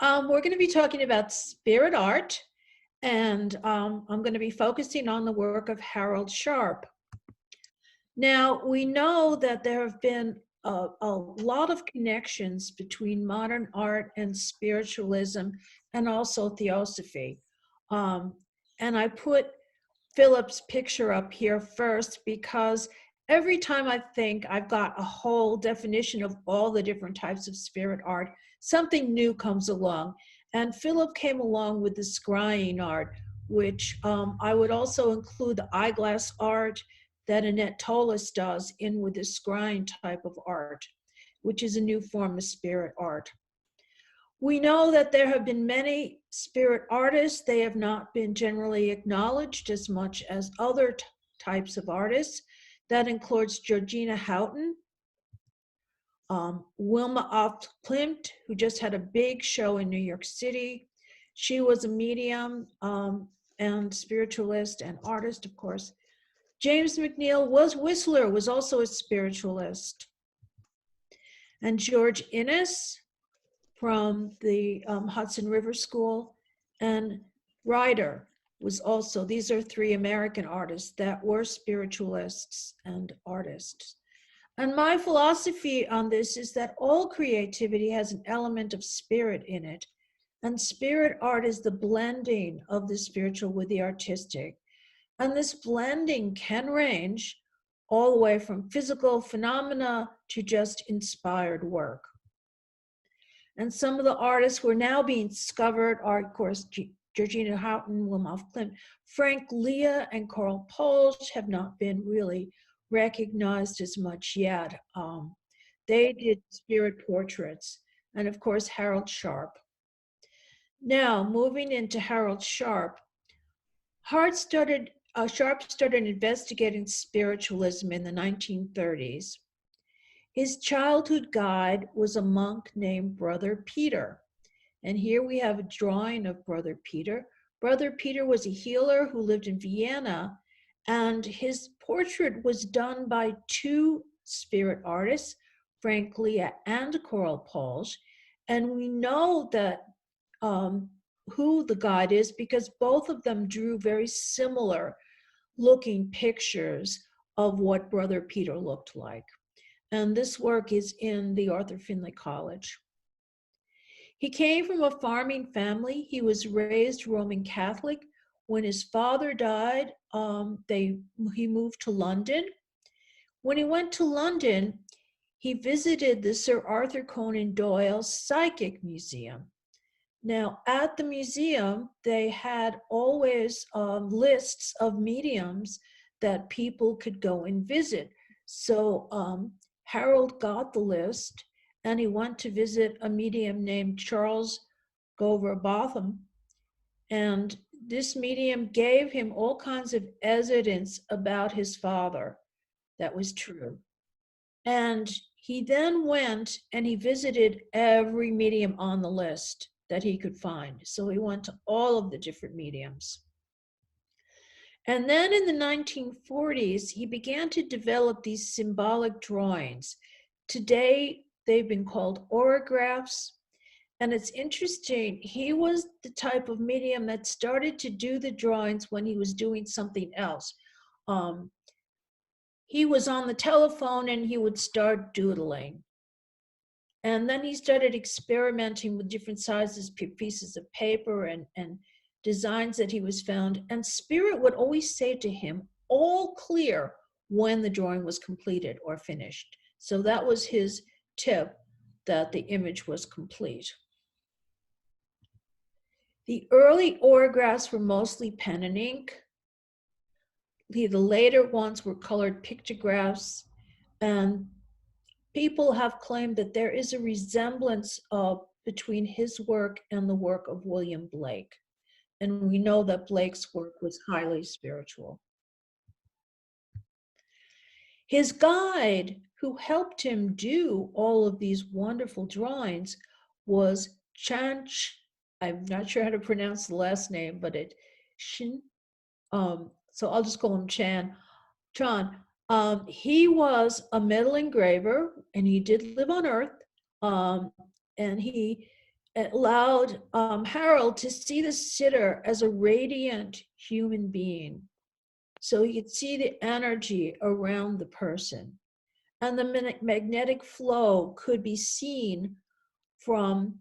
We're going to be talking about spirit art, and I'm going to be focusing on the work of Harold Sharpe. Now, we know that there have been a lot of connections between modern art and spiritualism and also theosophy. Um, and I put Philip's picture up here first because every time I think I've got a whole definition of all the different types of spirit art, something new comes along. And Philip came along with the scrying art, which I would also include the eyeglass art that Annette Tolis does in with the scrying type of art, which is a new form of spirit art. We know that there have been many spirit artists. They have not been generally acknowledged as much as other types of artists. That includes Georgina Houghton, Wilma Oft Klimt, who just had a big show in New York City. She was a medium and spiritualist and artist, of course. James McNeill Whistler was also a spiritualist. And George Innes from the Hudson River School, and Ryder was also, these are three American artists that were spiritualists and artists. And my philosophy on this is that all creativity has an element of spirit in it. And spirit art is the blending of the spiritual with the artistic. And this blending can range all the way from physical phenomena to just inspired work. And some of the artists who are now being discovered are, of course, Georgina Houghton, Wilma Klimt. Frank Leah and Carl Polch have not been really recognized as much yet. They did spirit portraits. And of course, Harold Sharpe. Now, moving into Harold Sharpe, Sharpe started investigating spiritualism in the 1930s. His childhood guide was a monk named Brother Peter. And here we have a drawing of Brother Peter. Brother Peter was a healer who lived in Vienna, and his portrait was done by two spirit artists, Frank Leah and Coral Polch. And we know that who the guide is because both of them drew very similar looking pictures of what Brother Peter looked like. And this work is in the Arthur Findlay College. He came from a farming family. He was raised Roman Catholic. When his father died, he moved to London. When he went to London, he visited the Sir Arthur Conan Doyle Psychic Museum. Now, at the museum, they had always lists of mediums that people could go and visit. So Harold got the list, and he went to visit a medium named Charles Gover Botham. And this medium gave him all kinds of evidence about his father that was true. And he then went and he visited every medium on the list that he could find. So he went to all of the different mediums. And then in the 1940s, he began to develop these symbolic drawings. Today, they've been called Auragraphs. And it's interesting, he was the type of medium that started to do the drawings when he was doing something else. He was on the telephone and he would start doodling. And then he started experimenting with different sizes, pieces of paper and designs that he was found. And Spirit would always say to him, all clear when the drawing was completed or finished. So that was his tip that the image was complete. The early autographs were mostly pen and ink. The later ones were colored pictographs, and people have claimed that there is a resemblance between his work and the work of William Blake. And we know that Blake's work was highly spiritual. His guide, who helped him do all of these wonderful drawings, was Chanch. I'm not sure how to pronounce the last name, but it Shin. So I'll just call him Chan. He was a metal engraver, and he did live on Earth. And he It allowed Harold to see the sitter as a radiant human being. So he could see the energy around the person. And the magnetic flow could be seen from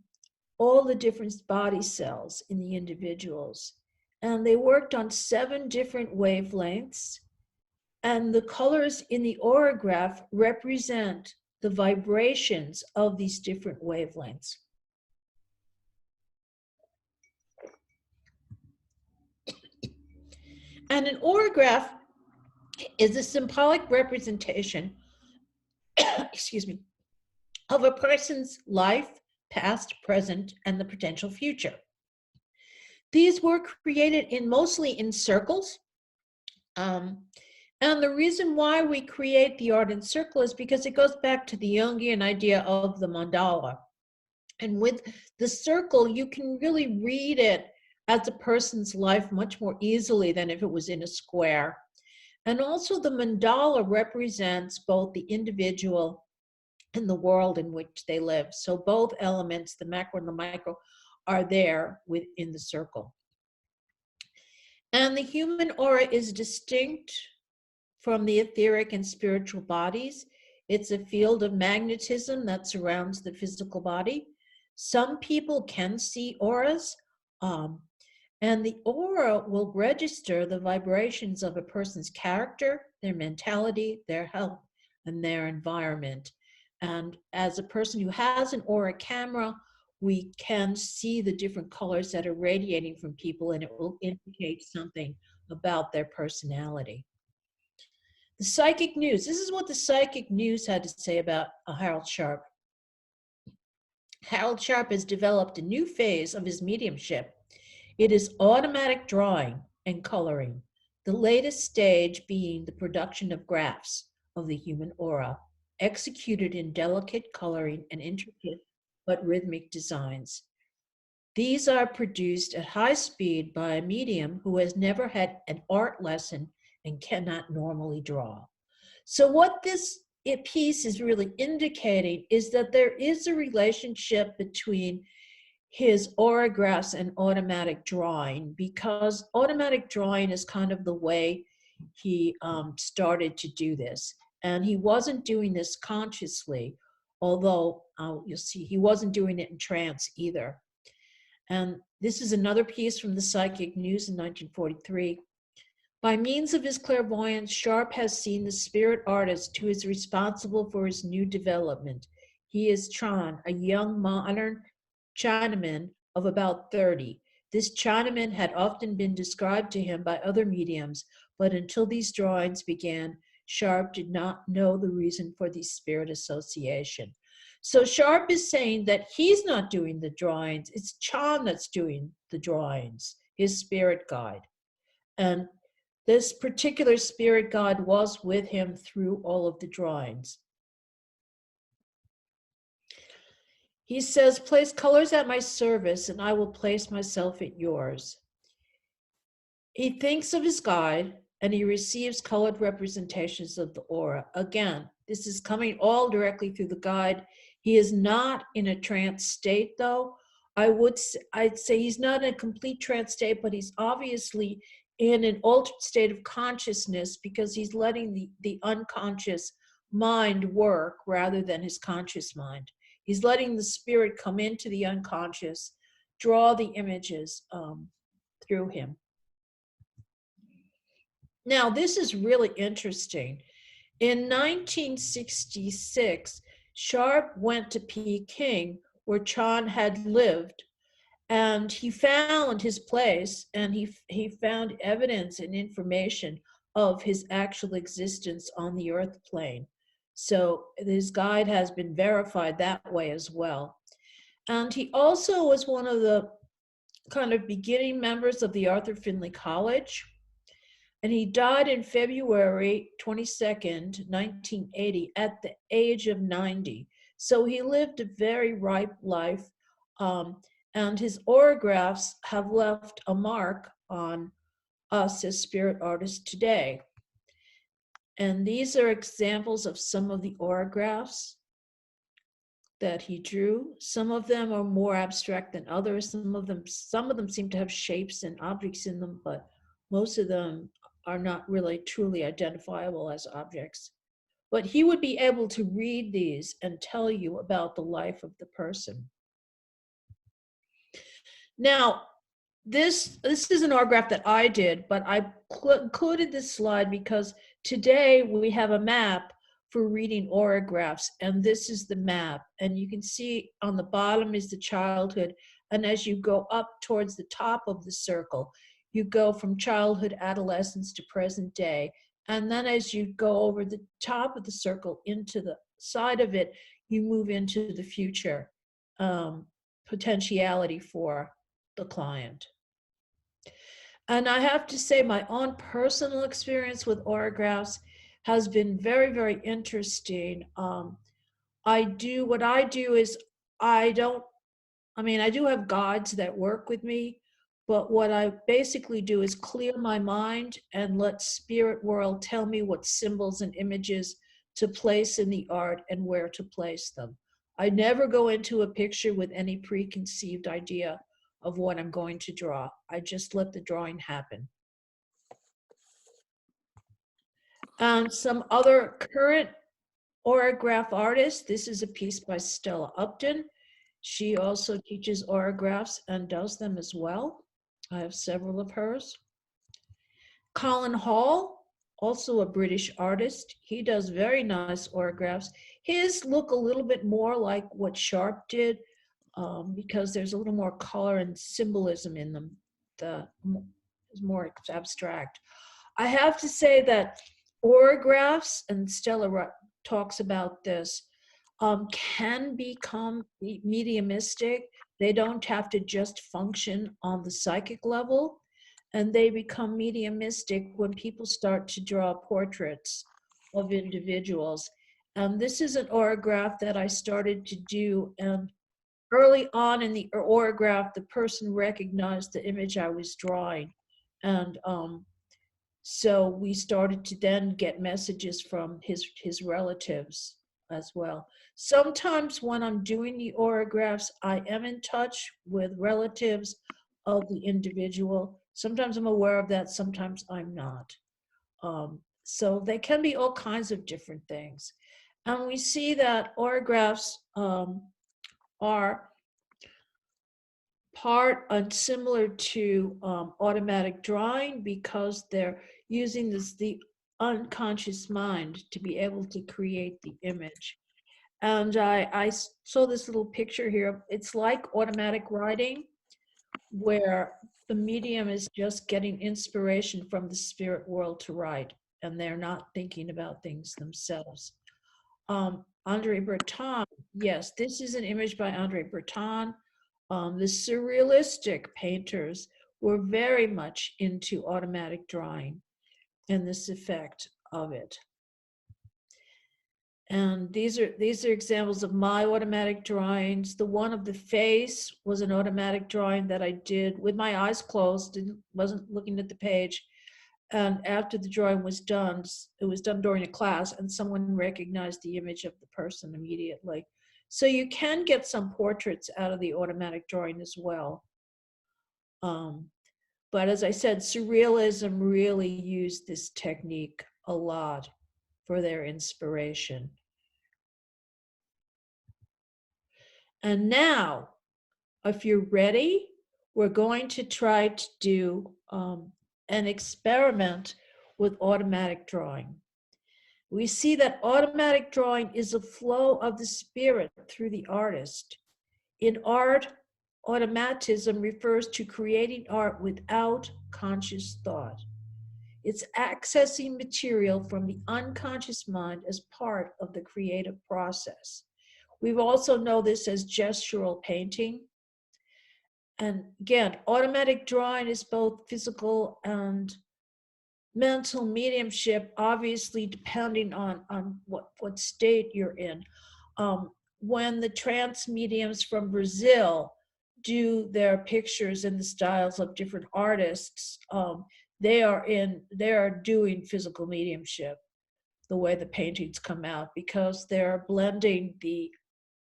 all the different body cells in the individuals. And they worked on 7 different wavelengths. And the colors in the aurograph represent the vibrations of these different wavelengths. And an aurograph is a symbolic representation, excuse me, of a person's life, past, present, and the potential future. These were created mostly in circles. And the reason why we create the art in circle is because it goes back to the Jungian idea of the mandala. And with the circle, you can really read it as a person's life much more easily than if it was in a square. And also the mandala represents both the individual and the world in which they live. So both elements, the macro and the micro, are there within the circle. And the human aura is distinct from the etheric and spiritual bodies. It's a field of magnetism that surrounds the physical body. Some people can see auras, and the aura will register the vibrations of a person's character, their mentality, their health, and their environment. And as a person who has an aura camera, we can see the different colors that are radiating from people, and it will indicate something about their personality. The psychic news. This is what the psychic news had to say about Harold Sharpe. Harold Sharpe has developed a new phase of his mediumship. It is automatic drawing and coloring, the latest stage being the production of graphs of the human aura, executed in delicate coloring and intricate but rhythmic designs. These are produced at high speed by a medium who has never had an art lesson and cannot normally draw. So what this piece is really indicating is that there is a relationship between his auragraphs and automatic drawing, because automatic drawing is kind of the way he started to do this. And he wasn't doing this consciously, although you'll see he wasn't doing it in trance either. And this is another piece from the Psychic News in 1943. By means of his clairvoyance, Sharpe has seen the spirit artist who is responsible for his new development. He is Chan, a young modern Chinaman of about 30. This Chinaman had often been described to him by other mediums, but until these drawings began, Sharpe did not know the reason for the spirit association. So Sharpe is saying that he's not doing the drawings, it's Chan that's doing the drawings, his spirit guide. And this particular spirit guide was with him through all of the drawings. He says, place colors at my service and I will place myself at yours. He thinks of his guide and he receives colored representations of the aura. Again, this is coming all directly through the guide. He is not in a trance state though. I'd say he's not in a complete trance state, but he's obviously in an altered state of consciousness because he's letting the unconscious mind work rather than his conscious mind. He's letting the spirit come into the unconscious, draw the images through him. Now, this is really interesting. In 1966, Sharpe went to Peking, where Chan had lived, and he found his place, and he found evidence and information of his actual existence on the earth plane. So his guide has been verified that way as well. And he also was one of the kind of beginning members of the Arthur Findlay College. And he died in February 22nd, 1980, at the age of 90. So he lived a very ripe life. And his auragraphs have left a mark on us as spirit artists today. And these are examples of some of the auragraphs that he drew. Some of them are more abstract than others. Some of them seem to have shapes and objects in them, but most of them are not really truly identifiable as objects. But he would be able to read these and tell you about the life of the person. Now, this is an autograph that I did, but I included this slide because today we have a map for reading autographs, and this is the map. And you can see on the bottom is the childhood, and as you go up towards the top of the circle, you go from childhood, adolescence to present day. And then as you go over the top of the circle into the side of it, you move into the future potentiality for the client. And I have to say, my own personal experience with autographs has been very, very interesting. What I do is I don't, I do have guides that work with me, but what I basically do is clear my mind and let spirit world tell me what symbols and images to place in the art and where to place them. I never go into a picture with any preconceived idea of what I'm going to draw. I just let the drawing happen. Some other current autograph artists. This is a piece by Stella Upton. She also teaches autographs and does them as well. I have several of hers. Colin Hall, also a British artist. He does very nice autographs. His look a little bit more like what Sharpe did because there's a little more color and symbolism in them. It's more abstract. I have to say that autographs, and Stella talks about this, can become mediumistic. They don't have to just function on the psychic level, and they become mediumistic when people start to draw portraits of individuals. This is an autograph that I started to do, and early on in the autograph, the person recognized the image I was drawing. And so we started to then get messages from his relatives as well. Sometimes when I'm doing the autographs, I am in touch with relatives of the individual. Sometimes I'm aware of that, sometimes I'm not. So they can be all kinds of different things. And we see that autographs are part similar to automatic drawing because they're using the unconscious mind to be able to create the image. And I saw this little picture here. It's like automatic writing, where the medium is just getting inspiration from the spirit world to write, and they're not thinking about things themselves. Andre Breton, yes, this is an image by Andre Breton. The surrealistic painters were very much into automatic drawing and this effect of it. And these are examples of my automatic drawings. The one of the face was an automatic drawing that I did with my eyes closed, wasn't looking at the page. And after the drawing was done, it was done during a class, and someone recognized the image of the person immediately. So you can get some portraits out of the automatic drawing as well. But as I said, Surrealism really used this technique a lot for their inspiration. And now, if you're ready, we're going to try to do an experiment with automatic drawing. We see that automatic drawing is a flow of the spirit through the artist. In art, automatism refers to creating art without conscious thought. It's accessing material from the unconscious mind as part of the creative process. We also know this as gestural painting. And again, automatic drawing is both physical and mental mediumship, obviously depending on what state you're in. When the trance mediums from Brazil do their pictures in the styles of different artists, they are doing physical mediumship, the way the paintings come out, because they're blending the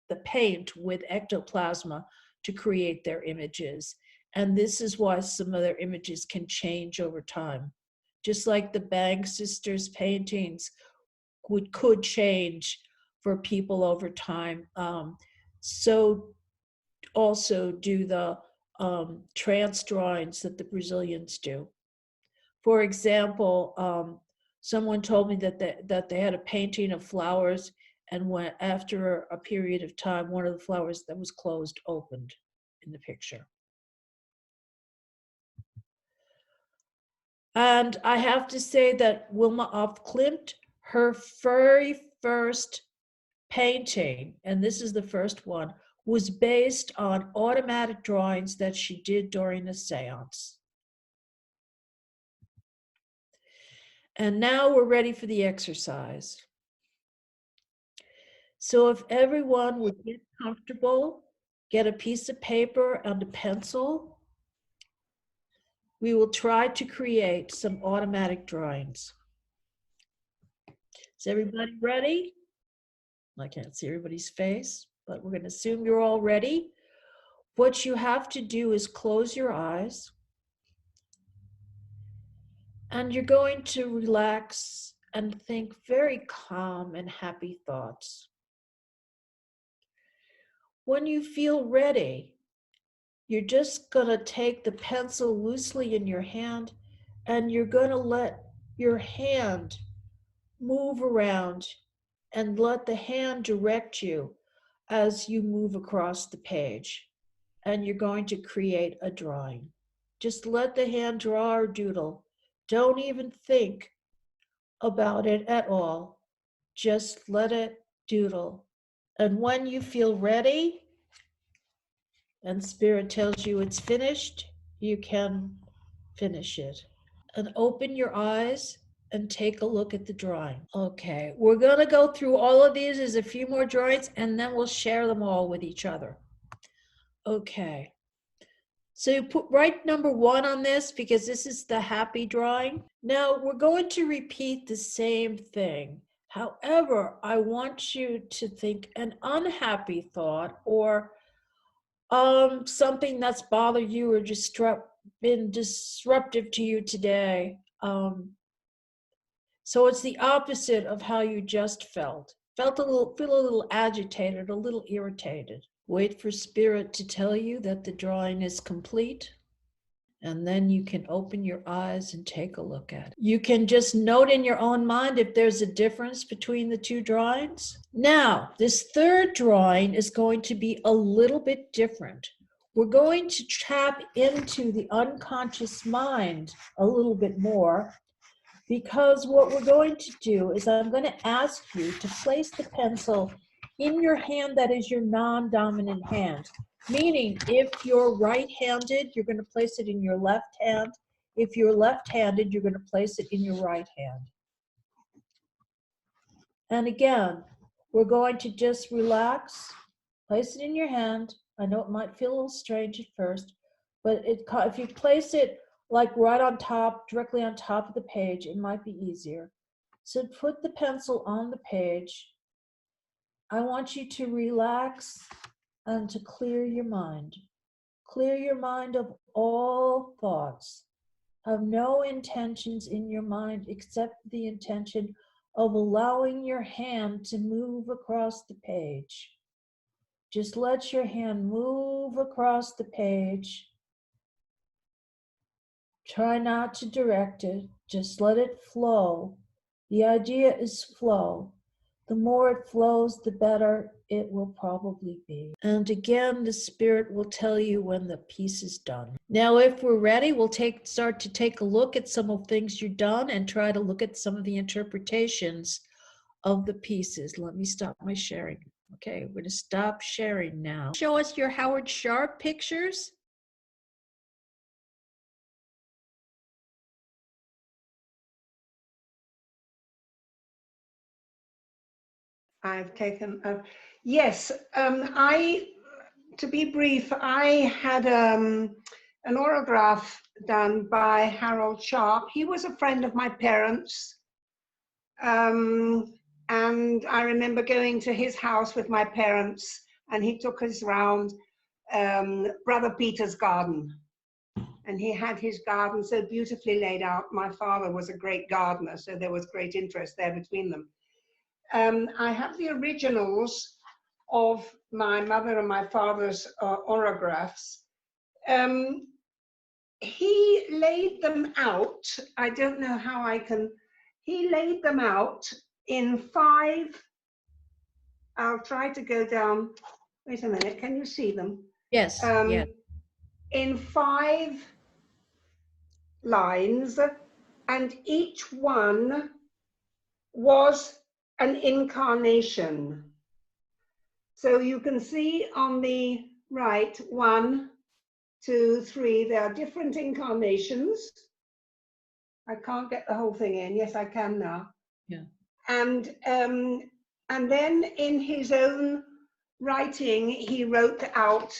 the paint with ectoplasma to create their images. And this is why some of their images can change over time. Just like the Bang sisters paintings could change for people over time. So also do the trance drawings that the Brazilians do. For example, someone told me that they had a painting of flowers, and when after a period of time, one of the flowers that was closed opened in the picture. And I have to say that Wilma af Klimt, her very first painting, and this is the first one, was based on automatic drawings that she did during a seance. And now we're ready for the exercise. So if everyone would get comfortable, get a piece of paper and a pencil, we will try to create some automatic drawings. Is everybody ready? I can't see everybody's face, but we're going to assume you're all ready. What you have to do is close your eyes, and you're going to relax and think very calm and happy thoughts. When you feel ready, you're just going to take the pencil loosely in your hand, and you're going to let your hand move around and let the hand direct you as you move across the page. And you're going to create a drawing. Just let the hand draw or doodle. Don't even think about it at all. Just let it doodle. And when you feel ready and Spirit tells you it's finished, you can finish it. And open your eyes and take a look at the drawing. Okay, we're going to go through all of these. There's a few more drawings, and then we'll share them all with each other. Okay. So you write number 1 on this because this is the happy drawing. Now we're going to repeat the same thing. However, I want you to think an unhappy thought or something that's bothered you or been disruptive to you today. So it's the opposite of how you just felt. Feel a little agitated, a little irritated. Wait for Spirit to tell you that the drawing is complete, and then you can open your eyes and take a look at it. You can just note in your own mind if there's a difference between the two drawings. Now, this third drawing is going to be a little bit different. We're going to tap into the unconscious mind a little bit more, because what we're going to do is I'm going to ask you to place the pencil in your hand that is your non-dominant hand. Meaning, if you're right-handed, you're going to place it in your left hand. If you're left-handed, you're going to place it in your right hand. And again, we're going to just relax, place it in your hand. I know it might feel a little strange at first, but if you place it like right on top, directly on top of the page, it might be easier. So put the pencil on the page. I want you to relax and to clear your mind. Clear your mind of all thoughts. Have no intentions in your mind except the intention of allowing your hand to move across the page. Just let your hand move across the page. Try not to direct it, just let it flow. The idea is flow. The more it flows, the better it will probably be. And again, the Spirit will tell you when the piece is done. Now, if we're ready, we'll start to take a look at some of the things you've done and try to look at some of the interpretations of the pieces. Let me stop my sharing. Okay, we're going to stop sharing now. Show us your Harold Sharpe pictures. I've taken, yes, to be brief, I had an Auragraph done by Harold Sharpe. He was a friend of my parents. And I remember going to his house with my parents and he took us round Brother Peter's garden. And he had his garden so beautifully laid out. My father was a great gardener, so there was great interest there between them. I have the originals of my mother and my father's autographs. He laid them out. I don't know how I can. He laid them out in 5. I'll try to go down. Wait a minute. Can you see them? Yes. Yeah. In 5 lines, and each one was an incarnation. So you can see on the right, 1, 2, 3, there are different incarnations. I can't get the whole thing in. Yes, I can now. Yeah. And then in his own writing, he wrote out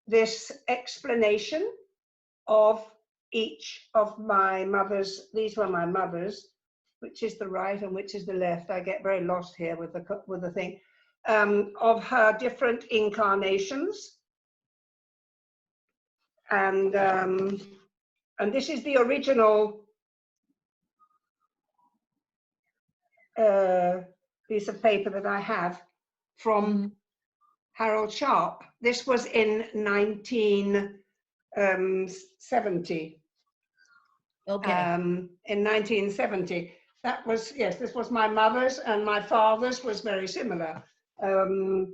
this explanation of each of my mother's. These were my mother's, which is the right and which is the left. I get very lost here with the thing, of her different incarnations. And this is the original piece of paper that I have from Harold Sharpe. This was in 1970. Okay. In 1970. That was, yes, this was my mother's, and my father's was very similar. I don't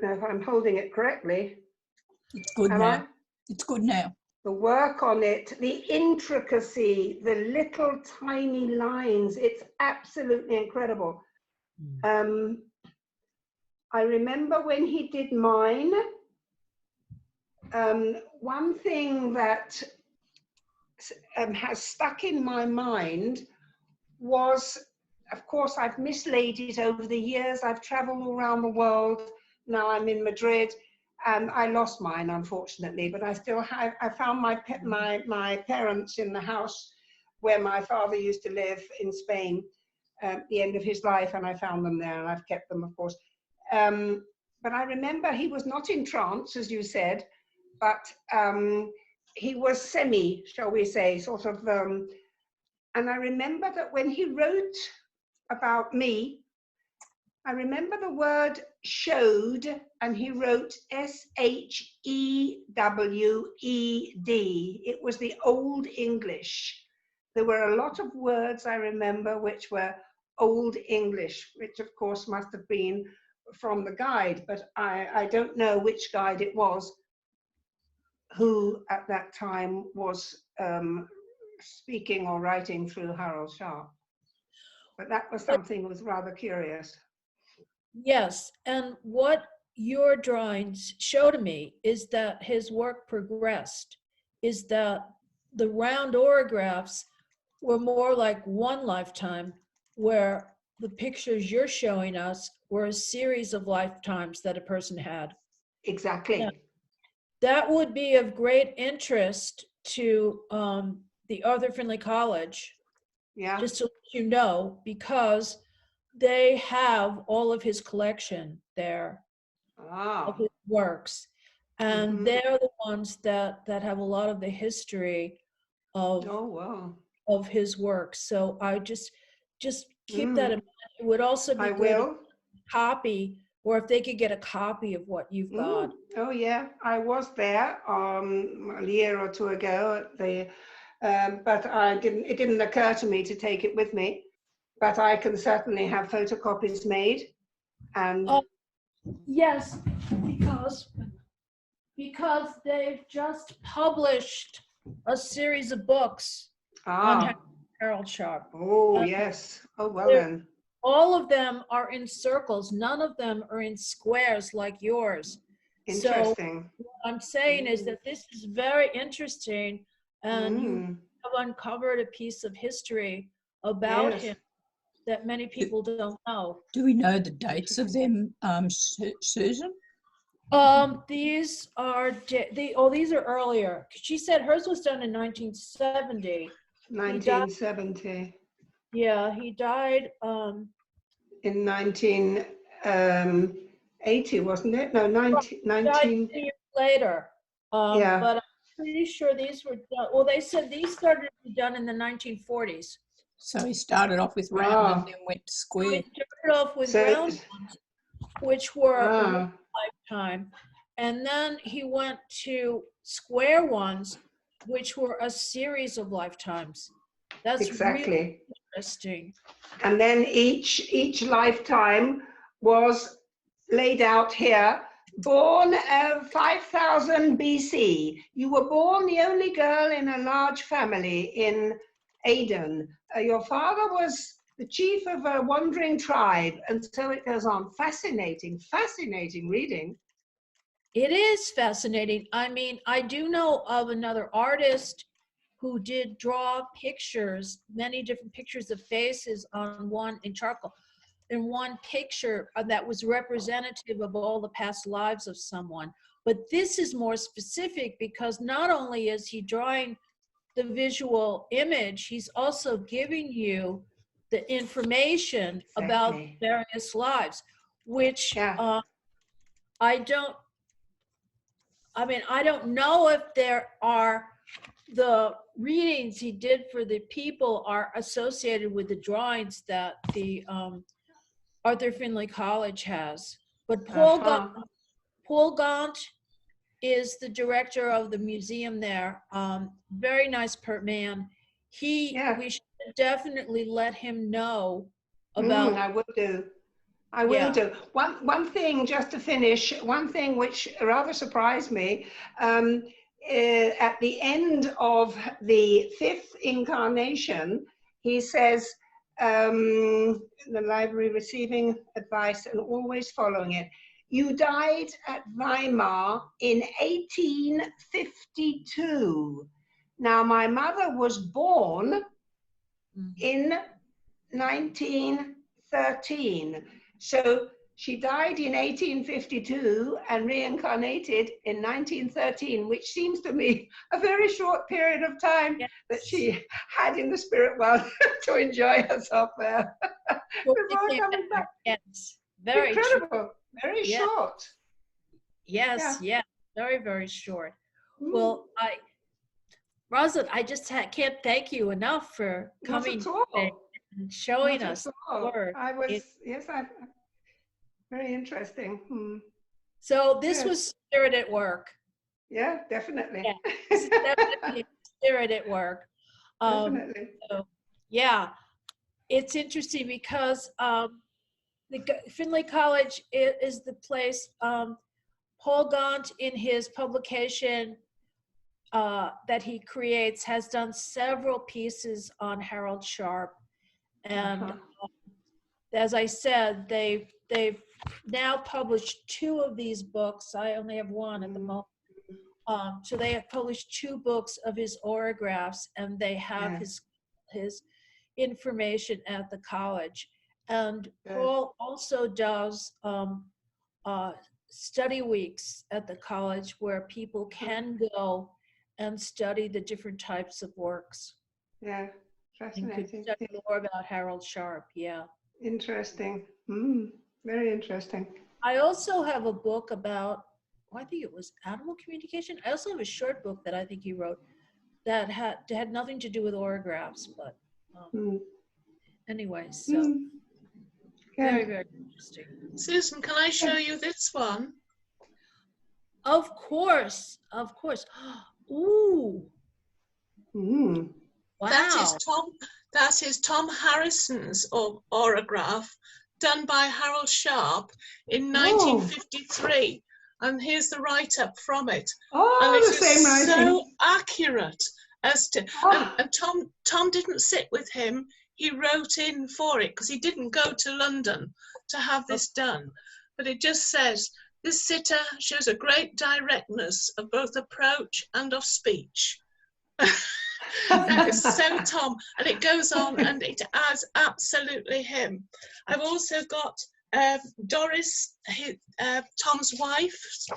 know if I'm holding it correctly. It's good Am now. I? It's good now. The work on it, the intricacy, the little tiny lines, it's absolutely incredible. I remember when he did mine, one thing that has stuck in my mind was, of course, I've mislaid it over the years. I've traveled all around the world. Now I'm in Madrid, and I lost mine, unfortunately, but I still have. I found my parents in the house where my father used to live in Spain at the end of his life, and I found them there, and I've kept them, of course. But I remember he was not in trance, as you said, but he was semi, shall we say, sort of. And I remember that when he wrote about me, I remember the word showed, and he wrote SHEWED. It was the Old English. There were a lot of words I remember which were Old English, which of course must have been from the guide, but I don't know which guide it was who at that time was speaking or writing through Harold Sharpe. But that was something that was rather curious. Yes, and what your drawings show to me is that his work progressed, is that the round autographs were more like one lifetime, where the pictures you're showing us were a series of lifetimes that a person had. Exactly. Now, that would be of great interest to the Arthur Findlay College, Yeah. just to let you know, because they have all of his collection there of his works, and they're the ones that have a lot of the history of of his works. So I just keep that in mind. It would also be good to copy, or if they could get a copy of what you've got. Oh yeah, I was there a year or two ago at the, but it didn't occur to me to take it with me. But I can certainly have photocopies made. And yes, because they've just published a series of books on Harold Sharpe. Oh yes. Oh well then. All of them are in circles. None of them are in squares like yours. Interesting. So what I'm saying is that this is very interesting, and you have uncovered a piece of history about him that many people don't know. Do we know the dates of them, Susan? These are these are earlier. She said hers was done in 1970. 1970. Yeah, he died In 19. 80, wasn't it? No, 19. Died 2 years later. Yeah. But I'm pretty sure these were done. Well, they said these started to be done in the 1940s. So he started off with round Ah. and then went to So square. he started off with So- round ones, which were Ah. lifetime, and then he went to square ones, which were a series of lifetimes. That's really Exactly. interesting. And then each lifetime was laid out here. Born 5000 BC. You were born the only girl in a large family in Aden. Your father was the chief of a wandering tribe, and so it goes on. Fascinating, fascinating reading. It is fascinating. I mean, I do know of another artist who did draw pictures, many different pictures of faces on one in charcoal, in one picture that was representative of all the past lives of someone. But this is more specific because not only is he drawing the visual image, he's also giving you the information about Exactly. various lives, which Yeah. I don't know if there are the readings he did for the people are associated with the drawings that the Arthur Findlay College has. But Uh-huh. Paul Gaunt is the director of the museum there. Very nice man. Yeah. We should definitely let him know about. I will do. I will do. One thing, just to finish, one thing which rather surprised me, at the end of the 5th incarnation, he says, the library receiving advice and always following it. You died at Weimar in 1852. Now, my mother was born in 1913. So she died in 1852 and reincarnated in 1913, which seems to me a very short period of time that she had in the spirit world to enjoy herself there before coming back. Yes, very incredible, true. very short. Yes, very, very short. Mm. Well, Rosalind, I just can't thank you enough for coming today and showing us the work. Very interesting. So this was Spirit at Work. Yeah, definitely. Yeah, this is definitely Spirit at Work. Definitely. So, yeah, it's interesting because the Findlay College is the place. Paul Gaunt, in his publication that he creates, has done several pieces on Harold Sharpe, and as I said, they've now published 2 of these books. I only have 1 at the moment. So they have published 2 books of his Auragraphs, and they have his information at the college. And Paul also does study weeks at the college where people can go and study the different types of works. Yeah, fascinating. And could study more about Harold Sharpe. Yeah. Interesting. Very interesting. I also have a book about, I think it was animal communication. I also have a short book that I think he wrote that had nothing to do with Auragraphs, but anyway, so very, very interesting. Susan, can I show you this one? Of course, of course. Ooh. Wow. That is Tom Harrison's Auragraph, done by Harold Sharpe in 1953. And here's the write-up from it. And it is so accurate as to, and Tom didn't sit with him. He wrote in for it because he didn't go to London to have this done. But it just says, this sitter shows a great directness of both approach and of speech. That is so Tom, and it goes on and it adds absolutely him. I've also got Doris, Tom's wife's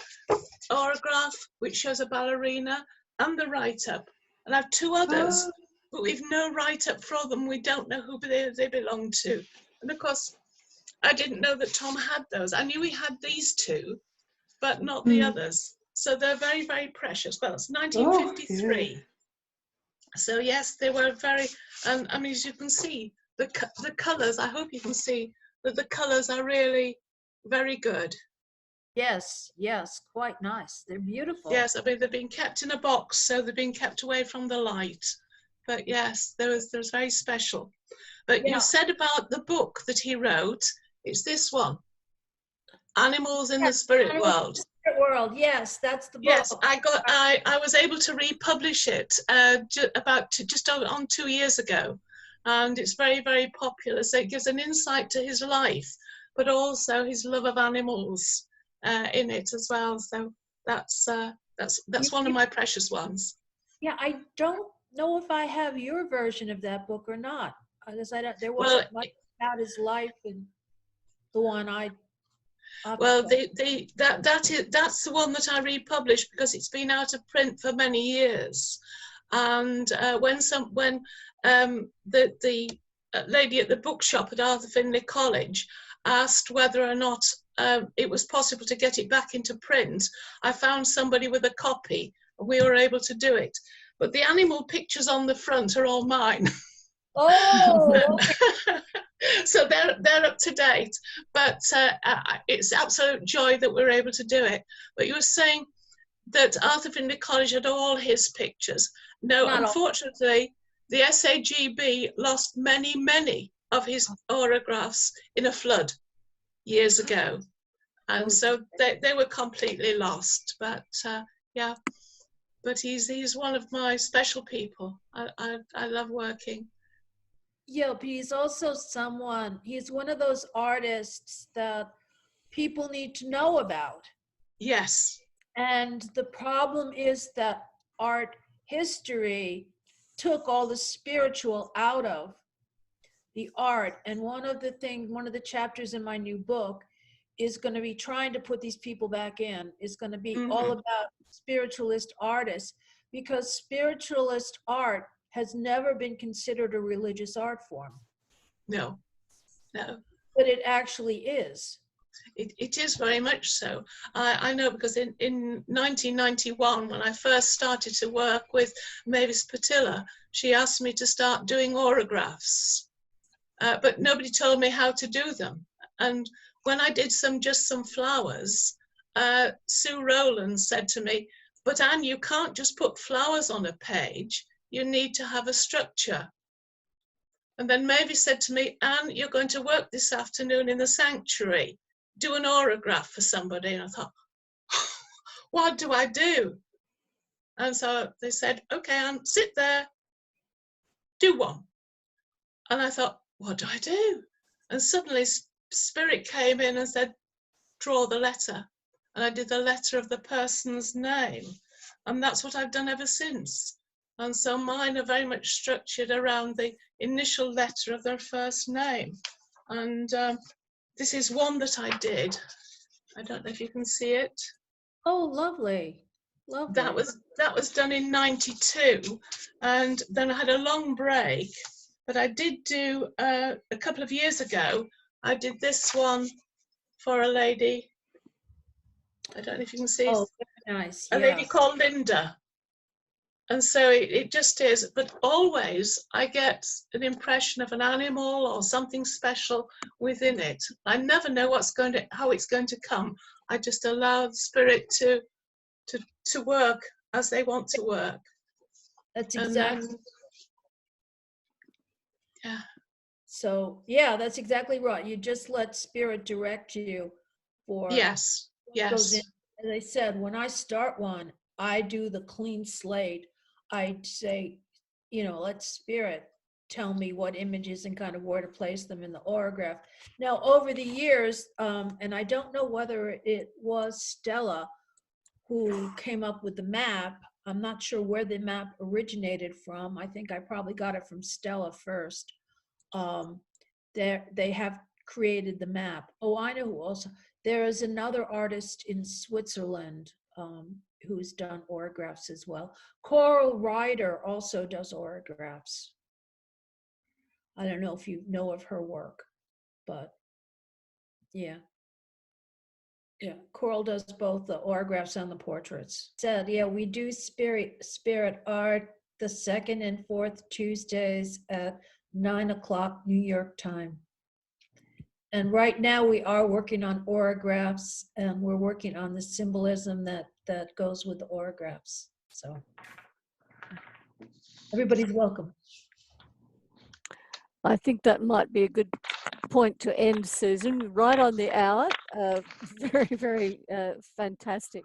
Auragraph, which shows a ballerina, and the write-up. And I have 2 others, but we've no write-up for them. We don't know who they belong to. And of course, I didn't know that Tom had those. I knew he had these two, but not the others. So they're very, very precious. Well, it's Oh, 1953. yeah. So yes, they were very, and I mean, as you can see, the colours, I hope you can see that the colours are really very good. Yes, yes, quite nice. They're beautiful. Yes, I mean, they've been kept in a box, so they've been kept away from the light. But yes, there's very special. But Yeah. you said about the book that he wrote, it's this one, Animals in the Spirit Animals in World. the Spirit World. Yes, that's the book. Yes, I was able to republish it just on 2 years ago, and it's very, very popular. So it gives an insight to his life, but also his love of animals in it as well. So that's one of my precious ones. Yeah, I don't know if I have your version of that book or not, because there Well, wasn't much about his life in the one I well, occupied. that's the one that I republished because it's been out of print for many years. And when the lady at the bookshop at Arthur Findlay College asked whether or not it was possible to get it back into print, I found somebody with a copy. We were able to do it. But the animal pictures on the front are all mine. Oh, So they're up to date, but it's absolute joy that we're able to do it. But you were saying that Arthur Findlay College had all his pictures. No, not all. unfortunately, the SAGB lost many of his autographs in a flood years ago, and so they were completely lost. But yeah, but he's one of my special people. I love working. Yeah, but he's also he's one of those artists that people need to know about. Yes. And the problem is that art history took all the spiritual out of the art. And one of the chapters in my new book is going to be trying to put these people back in. It's going to be all about spiritualist artists, because spiritualist art has never been considered a religious art form. No. But it actually is. It is very much so. I know because in 1991, when I first started to work with Mavis Patilla, she asked me to start doing autographs, but nobody told me how to do them. And when I did just some flowers, Sue Rowland said to me, "But Anne, you can't just put flowers on a page. You need to have a structure." And then Mavis said to me, "Anne, you're going to work this afternoon in the sanctuary. Do an autograph for somebody." And I thought, what do I do? And so they said, "Okay, Anne, sit there, do one." And I thought, what do I do? And suddenly Spirit came in and said, "Draw the letter." And I did the letter of the person's name. And that's what I've done ever since. And so mine are very much structured around the initial letter of their first name. And this is one that I did. I don't know if you can see it. Oh, lovely. Lovely. That was done in 92, and then I had a long break, but I did do a couple of years ago. I did this one for a lady. I don't know if you can see. Oh, very nice. A lady called Linda. And so it just is, but always I get an impression of an animal or something special within it. I never know how it's going to come. I just allow the Spirit to work as they want to work. That's exactly. Yeah. So yeah, that's exactly right. You just let Spirit direct you for. Yes. Goes in. As I said, when I start one, I do the clean slate. I say, let Spirit tell me what images and kind of where to place them in the autograph. Now, over the years, and I don't know whether it was Stella who came up with the map. I'm not sure where the map originated from. I think I probably got it from Stella first. They have created the map. Oh, I know who also. There is another artist in Switzerland who's done autographs as well. Coral Ryder also does autographs. I don't know if you know of her work, but Yeah. Yeah, Coral does both the autographs and the portraits. Said, yeah, we do spirit art the second and fourth Tuesdays at 9 o'clock New York time. And right now we are working on autographs, and we're working on the symbolism that goes with the autographs. So everybody's welcome. I think that might be a good point to end, Susan, right on the hour. Very, very fantastic.